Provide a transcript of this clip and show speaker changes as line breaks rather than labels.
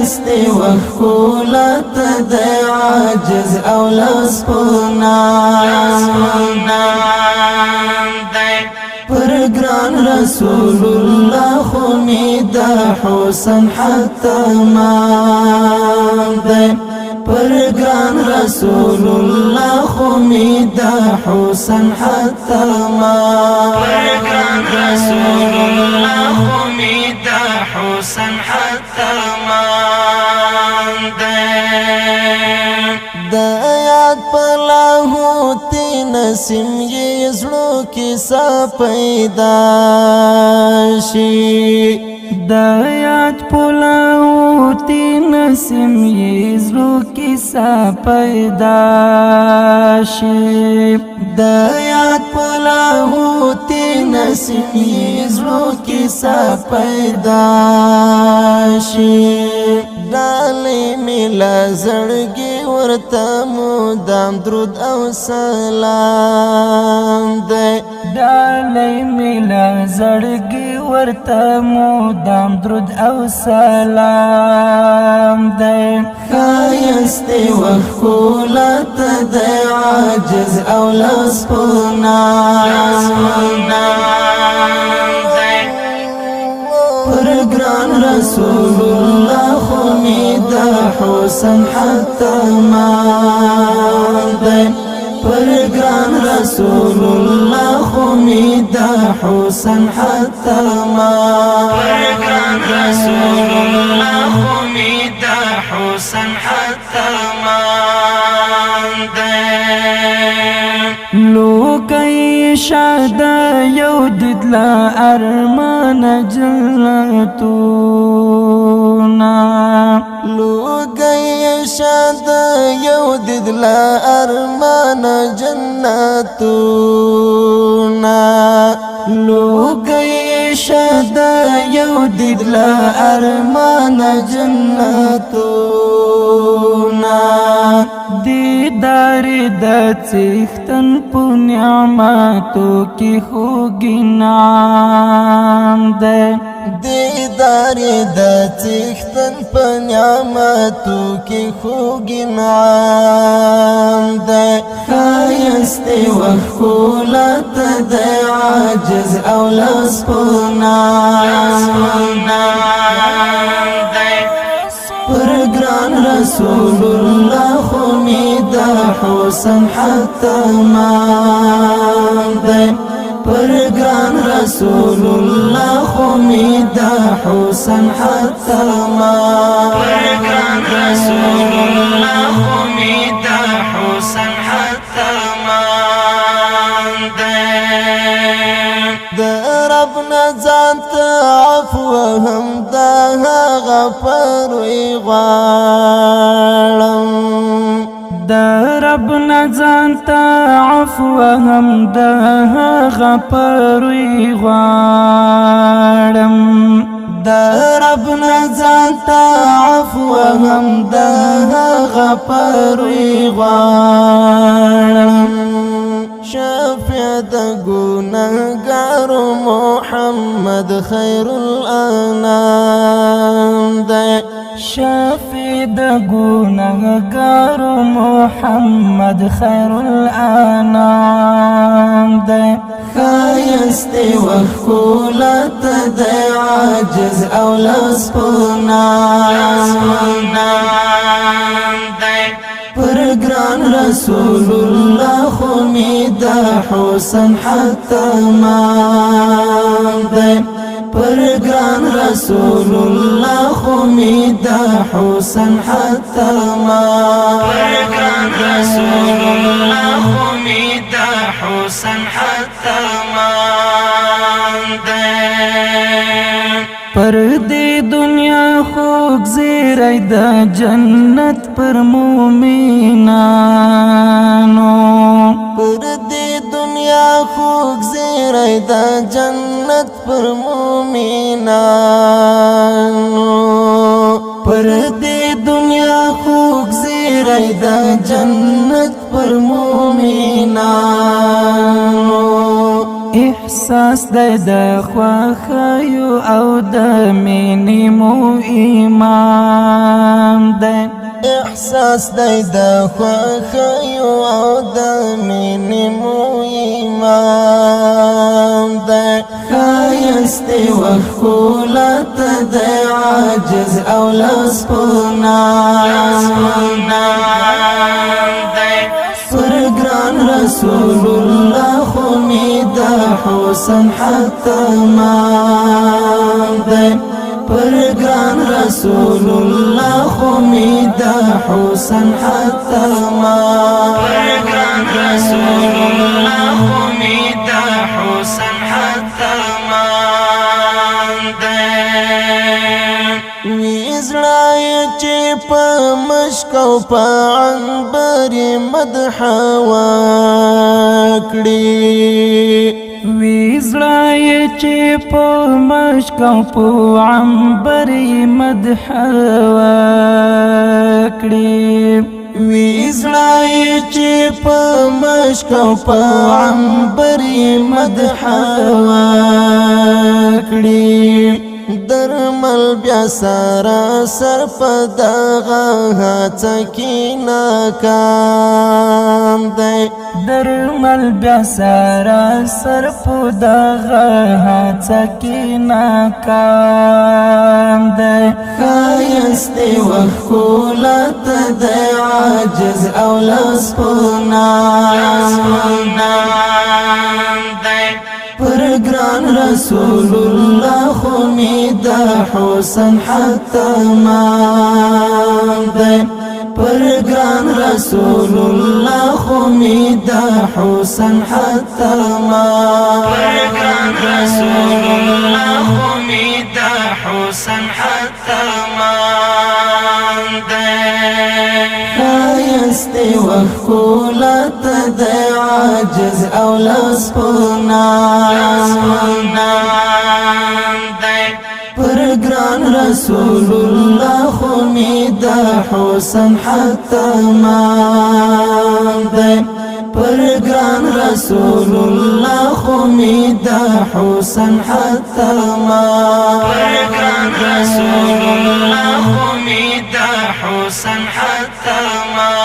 خایستی وخولت دی عاجز او لسپنا پر گران رسول الله خونی دا حسن حتمان دی پر گران رسول الله خونی دا حسن حتمان پر گران رسول الله خونی دا حسن حتمان دی دا یاد پلاهوتی نسیم یہ زړو کې سا پیدا شي
دا یاد پلاهوتی نسیم یہ زړو کې سا پیدا شي
دا یاد پلاهوتی نسیم یہ زړو کې سا پیدا شي ډالې ملا زړګي ورته مدام درود او سلام دی
ډالۍ ملا زړګي ورته مدام درود او سلام دی
خایستی وخولت دی عاجز او لسپنا پر گران رسول الله خونی دا حسن حتمان دی پر گران رسول الله خونی دا حسن حتمان پر گران رسول الله خونی دا حسن حتمان دی
لوکی شاد یو ددلا ارمان جنتونا
لوگئی شاد یو ددلا ارمان جنتونا لوگئی شاد یو ددلا ارمان جنتونا
دیدار د څښتن په نعمتو کې خوږ نام دی
دیدار د څښتن په نعمتو کې خوږ نام دی خایستی وخولت دی عاجز او لسپنا پر گران رسول الله خونی دا حسن حتمان دی پر گران رسول الله خونی دا حسن حتمان پر گران رسول الله خونی دا حسن حتمان دی دا رب نزانت عفو هم دا غفروی غوارم
دا رب نزانتا عفو هم دا غفروی غوارم
دا رب نزانتا عفو هم دا غفروی غوارم شفیع دا گناہگار محمد خیر الانام دی
شفیع دا گناہگار محمد خیر الانام دی
خایستی وخولت دی عاجز او لسپنا پر گران رسول الله خونی دا حسن حتمان دی پر گران رسول الله خونی دا حسن حتمان پر گران رسول الله خونی دا حسن حتمان دی
پر دی دنیا خوږ زیری د جنت پر مومنانو
پر دی دنیا خوږ زیری د جنت پر مومنانو پر دی دنیا خوږ زیری د جنت پر مومنانو
احساس دی د خوښیو او د مینې مو ایمان دی
احساس دی د خوښیو او د مینې مو ایمان دی ښایست وښکلا ته د عاجز او لاس په نام دی پر ګران رسول الله خو مې د حسن حتی مان دی پر ګران رسول الله خو مې د حسن حتی مان پر ګران رسول الله خو مې د حسن حتی مان دی وی زړه چې په مشک او په عنبر مدح وکړي
وی زړه چې په مشک او په عنبر مدح وکړي
وی زړه چې په مشک او په عنبر مدح وکړي درمل بیا سارا سر په دغه هڅه کې ناکام دی
درمل بیا سارا سر په دغه هڅه کې ناکام دی
ښایست وښکلا ته د عاجز او لاس په نام دی پر ګران رسول الله خو مې د حسن حتی مان دی پر ګران رسول الله خو مې د حسن حتی مان پر ګران رسول الله خو مې د حسن حتی مان دی ښایست وښکلا ته د عاجز او لاس په نام دی پر ګران رسول الله خو مې د حسن حتی مان دی پر ګران رسول الله خو مې د حسن حتی مان پر ګران رسول الله خو مې د حسن حتی مان